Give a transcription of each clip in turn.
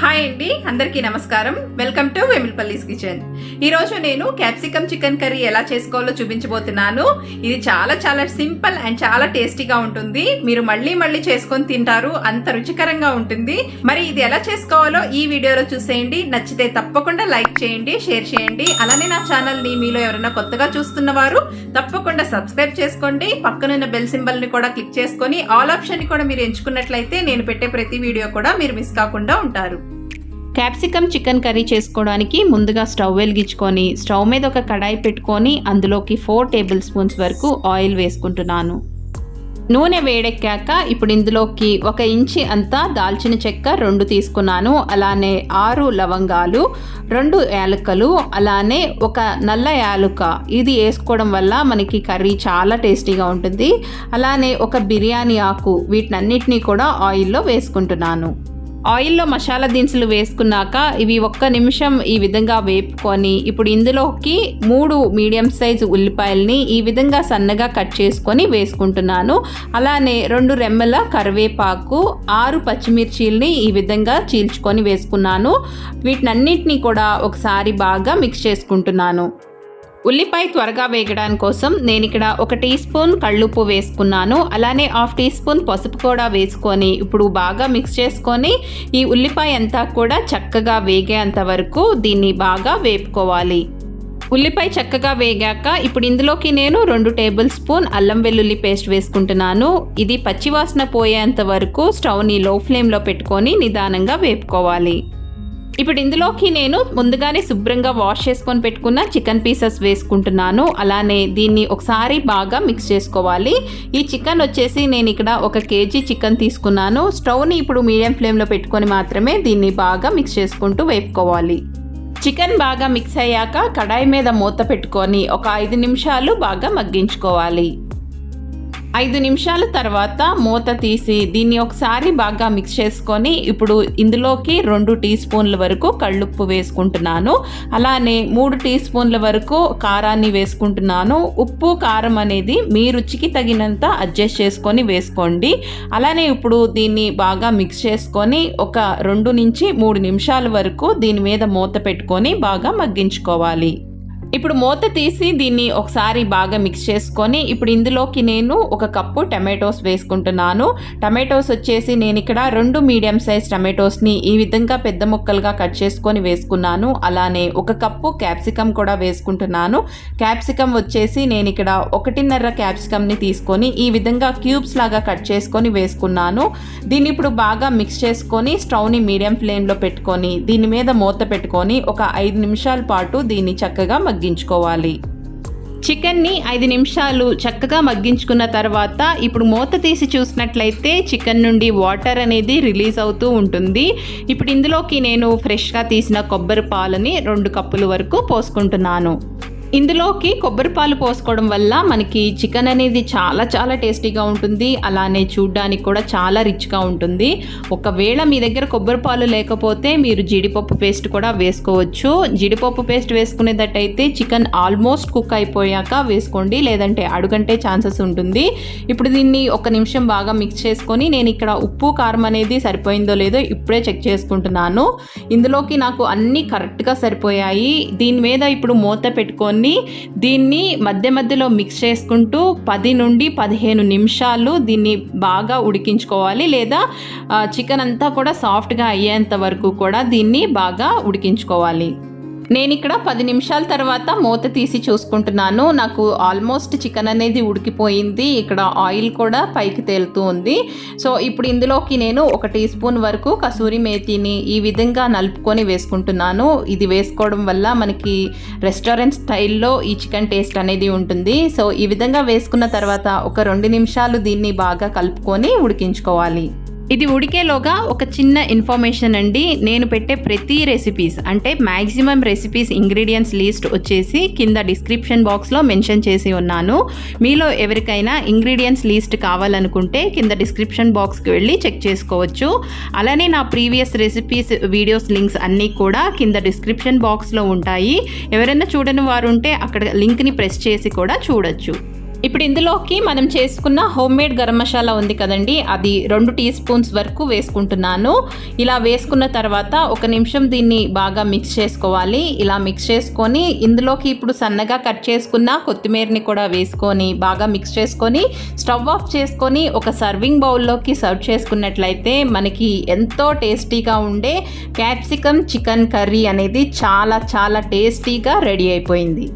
Hi అండి, అందరికీ నమస్కారం. Welcome to Vemulapalli's kitchen. ఈరోజు నేను క్యాప్సికమ్ చికెన్ కర్రీ ఎలా చేసుకోవాలో చూపించబోతున్నాను. ఇది చాలా చాలా సింపుల్ అండ్ చాలా టేస్టీగా ఉంటుంది. మీరు మళ్ళీ మళ్ళీ చేసుకొని తింటారు, అంత రుచికరంగా ఉంటుంది. మరి ఇది ఎలా చేసుకోవాలో ఈ వీడియోలో చూసేయండి. నచ్చితే తప్పకుండా లైక్ చేయండి, షేర్ చేయండి. అలానే నా ఛానల్ ని మీలో ఎవరైనా కొత్తగా చూస్తున్న వారు తప్పకుండా సబ్స్క్రైబ్ చేసుకోండి. పక్కనున్న బెల్ సింబల్ ని కూడా క్లిక్ చేసుకొని ఆల్ ఆప్షన్ ని కూడా మీరు ఎంచుకున్నట్లయితే నేను పెట్టే ప్రతి వీడియో కూడా మీరు మిస్ కాకుండా ఉంటారు. క్యాప్సికమ్ చికెన్ కర్రీ చేసుకోవడానికి ముందుగా స్టవ్ వెలిగించుకొని స్టవ్ మీద ఒక కడాయి పెట్టుకొని అందులోకి 4 టేబుల్ స్పూన్స్ వరకు ఆయిల్ వేసుకుంటున్నాను. నూనె వేడెక్కాక ఇప్పుడు ఇందులోకి 1 ఇంచి అంతా దాల్చిన చెక్క 2 తీసుకున్నాను. అలానే 6 లవంగాలు, 2 యాలకులు, అలానే 1 నల్ల యాలుక. ఇది వేసుకోవడం వల్ల మనకి కర్రీ చాలా టేస్టీగా ఉంటుంది. అలానే 1 బిర్యానీ ఆకు. వీటినన్నిటినీ కూడా ఆయిల్లో వేసుకుంటున్నాను. ఆయిల్లో మసాలా దినుసులు వేసుకున్నాక ఇవి 1 నిమిషం ఈ విధంగా వేపుకొని ఇప్పుడు ఇందులోకి 3 మీడియం సైజు ఉల్లిపాయల్ని ఈ విధంగా సన్నగా కట్ చేసుకొని వేసుకుంటున్నాను. అలానే 2 రెమ్మల కరివేపాకు, 6 పచ్చిమిర్చీల్ని ఈ విధంగా చీల్చుకొని వేసుకున్నాను. వీటినన్నిటినీ కూడా ఒకసారి బాగా మిక్స్ చేసుకుంటున్నాను. ఉల్లిపాయ త్వరగా వేగడానికి కోసం నేను ఇక్కడ 1 టీ స్పూన్ కళ్ళుప్పు వేసుకున్నాను. అలానే 1/2 టీ స్పూన్ పసుపు కూడా వేసుకొని ఇప్పుడు బాగా మిక్స్ చేసుకొని ఈ ఉల్లిపాయ అంతా కూడా చక్కగా వేగేంత వరకు దీన్ని బాగా వేపుకోవాలి. ఉల్లిపాయ చక్కగా వేగాక ఇప్పుడు ఇందులోకి నేను 2 టేబుల్ స్పూన్ అల్లం వెల్లుల్లి పేస్ట్ వేసుకుంటున్నాను. ఇది పచ్చివాసన పోయేంత వరకు స్టవ్ని లో ఫ్లేమ్లో పెట్టుకొని నిదానంగా వేపుకోవాలి. ఇప్పుడు ఇందులోకి నేను ముందుగానే శుభ్రంగా వాష్ చేసుకొని పెట్టుకున్న చికెన్ పీసెస్ వేసుకుంటున్నాను. అలానే దీన్ని ఒకసారి బాగా మిక్స్ చేసుకోవాలి. ఈ చికెన్ వచ్చేసి నేను ఇక్కడ 1 కేజీ చికెన్ తీసుకున్నాను. స్టవ్ని ఇప్పుడు మీడియం ఫ్లేమ్లో పెట్టుకొని మాత్రమే దీన్ని బాగా మిక్స్ చేసుకుంటూ వేపుకోవాలి. చికెన్ బాగా మిక్స్ అయ్యాక కడాయి మీద మూత పెట్టుకొని 5 నిమిషాలు బాగా మగ్గించుకోవాలి. 5 నిమిషాల తర్వాత మూత తీసి దీన్ని ఒకసారి బాగా మిక్స్ చేసుకొని ఇప్పుడు ఇందులోకి 2 టీ స్పూన్ల వరకు కళ్ళుప్పు వేసుకుంటున్నాను. అలానే 3 టీ స్పూన్ల వరకు కారాన్ని వేసుకుంటున్నాను. ఉప్పు కారం అనేది మీ రుచికి తగినంత అడ్జస్ట్ చేసుకొని వేసుకోండి. అలానే ఇప్పుడు దీన్ని బాగా మిక్స్ చేసుకొని 2 నుంచి 3 నిమిషాల వరకు దీని మీద మూత పెట్టుకొని బాగా మగ్గించుకోవాలి. ఇప్పుడు మూత తీసి దీన్ని ఒకసారి బాగా మిక్స్ చేసుకొని ఇప్పుడు ఇందులోకి నేను 1 కప్పు టమాటోస్ వేసుకుంటున్నాను. టమాటోస్ వచ్చేసి నేను ఇక్కడ 2 మీడియం సైజ్ టమాటోస్ని ఈ విధంగా పెద్ద ముక్కలుగా కట్ చేసుకొని వేసుకున్నాను. అలానే 1 కప్పు క్యాప్సికమ్ కూడా వేసుకుంటున్నాను. క్యాప్సికమ్ వచ్చేసి నేను ఇక్కడ 1.5 క్యాప్సికమ్ని తీసుకొని ఈ విధంగా క్యూబ్స్ లాగా కట్ చేసుకొని వేసుకున్నాను. దీన్ని ఇప్పుడు బాగా మిక్స్ చేసుకొని స్టవ్ని మీడియం ఫ్లేమ్లో పెట్టుకొని దీని మీద మూత పెట్టుకొని 5 నిమిషాల పాటు దీన్ని చక్కగా మగ్గించుకోవాలి. చికెన్ని 5 నిమిషాలు చక్కగా మగ్గించుకున్న తర్వాత ఇప్పుడు మూత తీసి చూసినట్లయితే చికెన్ నుండి వాటర్ అనేది రిలీజ్ అవుతూ ఉంటుంది. ఇప్పుడు ఇందులోకి నేను ఫ్రెష్గా తీసిన కొబ్బరి పాలని 2 కప్పుల వరకు పోసుకుంటున్నాను. ఇందులోకి కొబ్బరి పాలు పోసుకోవడం వల్ల మనకి చికెన్ అనేది చాలా చాలా టేస్టీగా ఉంటుంది. అలానే చూడ్డానికి కూడా చాలా రిచ్గా ఉంటుంది. ఒకవేళ మీ దగ్గర కొబ్బరి పాలు లేకపోతే మీరు జీడిపప్పు పేస్ట్ కూడా వేసుకోవచ్చు. జీడిపప్పు పేస్ట్ వేసుకునేటట్టయితే చికెన్ ఆల్మోస్ట్ కుక్ అయిపోయాక వేసుకోండి, లేదంటే అడుగంటే ఛాన్సెస్ ఉంటుంది. ఇప్పుడు దీన్ని 1 నిమిషం బాగా మిక్స్ చేసుకొని నేను ఇక్కడ ఉప్పు కారం అనేది సరిపోయిందో లేదో ఇప్పుడే చెక్ చేసుకుంటున్నాను. ఇందులోకి నాకు అన్నీ కరెక్ట్గా సరిపోయాయి. దీని మీద ఇప్పుడు మూత పెట్టుకొని దీన్ని మధ్య మధ్యలో మిక్స్ చేసుకుంటూ 10 నుండి 15 నిమిషాలు దీన్ని బాగా ఉడికించుకోవాలి. లేదా చికెన్ అంతా కూడా సాఫ్ట్గా అయ్యేంత వరకు కూడా దీన్ని బాగా ఉడికించుకోవాలి. నేను ఇక్కడ 10 నిమిషాల తర్వాత మూత తీసి చూసుకుంటున్నాను. నాకు ఆల్మోస్ట్ చికెన్ అనేది ఉడికిపోయింది. ఇక్కడ ఆయిల్ కూడా పైకి తేలుతూ ఉంది. సో ఇప్పుడు ఇందులోకి నేను 1 టీ స్పూన్ వరకు కసూరి మేతిని ఈ విధంగా నలుపుకొని వేసుకుంటున్నాను. ఇది వేసుకోవడం వల్ల మనకి రెస్టారెంట్ స్టైల్లో ఈ చికెన్ టేస్ట్ అనేది ఉంటుంది. సో ఈ విధంగా వేసుకున్న తర్వాత 2 నిమిషాలు దీన్ని బాగా కలుపుకొని ఉడికించుకోవాలి. ఇది ఉడికేలోగా ఒక చిన్న ఇన్ఫర్మేషన్ అండి. నేను పెట్టే ప్రతి రెసిపీస్ అంటే మ్యాక్సిమం రెసిపీస్ ఇంగ్రీడియంట్స్ లిస్ట్ వచ్చేసి కింద డిస్క్రిప్షన్ బాక్స్లో మెన్షన్ చేసి ఉన్నాను. మీలో ఎవరికైనా ఇంగ్రీడియంట్స్ లిస్ట్ కావాలనుకుంటే కింద డిస్క్రిప్షన్ బాక్స్కి వెళ్ళి చెక్ చేసుకోవచ్చు. అలానే నా ప్రీవియస్ రెసిపీస్ వీడియోస్ లింక్స్ అన్నీ కూడా కింద డిస్క్రిప్షన్ బాక్స్లో ఉంటాయి. ఎవరైనా చూడని వారు ఉంటే అక్కడ లింక్ని ప్రెస్ చేసి కూడా చూడొచ్చు. ఇప్పుడు ఇందులోకి మనం చేసుకున్న హోమ్ మేడ్ గరం మసాలా ఉంది కదండి, అది 2 టీ స్పూన్స్ వరకు వేసుకుంటున్నాను. ఇలా వేసుకున్న తర్వాత 1 నిమిషం దీన్ని బాగా మిక్స్ చేసుకోవాలి. ఇలా మిక్స్ చేసుకొని ఇందులోకి ఇప్పుడు సన్నగా కట్ చేసుకున్న కొత్తిమీరని కూడా వేసుకొని బాగా మిక్స్ చేసుకొని స్టవ్ ఆఫ్ చేసుకొని ఒక సర్వింగ్ బౌల్లోకి సర్వ్ చేసుకున్నట్లయితే మనకి ఎంతో టేస్టీగా ఉండే క్యాప్సికమ్ చికెన్ కర్రీ అనేది చాలా చాలా టేస్టీగా రెడీ అయిపోయింది.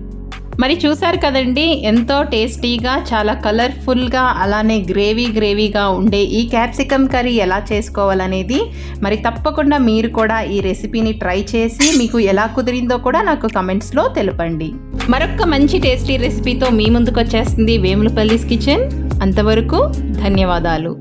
మరి చూసారు కదండి, ఎంతో టేస్టీగా చాలా కలర్ఫుల్గా అలానే గ్రేవీగా ఉండే ఈ క్యాప్సికమ్ కర్రీ ఎలా చేసుకోవాలనేది. మరి తప్పకుండా మీరు కూడా ఈ రెసిపీని ట్రై చేసి మీకు ఎలా కుదిరిందో కూడా నాకు కమెంట్స్లో తెలపండి. మరొక మంచి టేస్టీ రెసిపీతో మీ ముందుకు వచ్చేస్తుంది వేములపల్లిస్ కిచెన్. అంతవరకు ధన్యవాదాలు.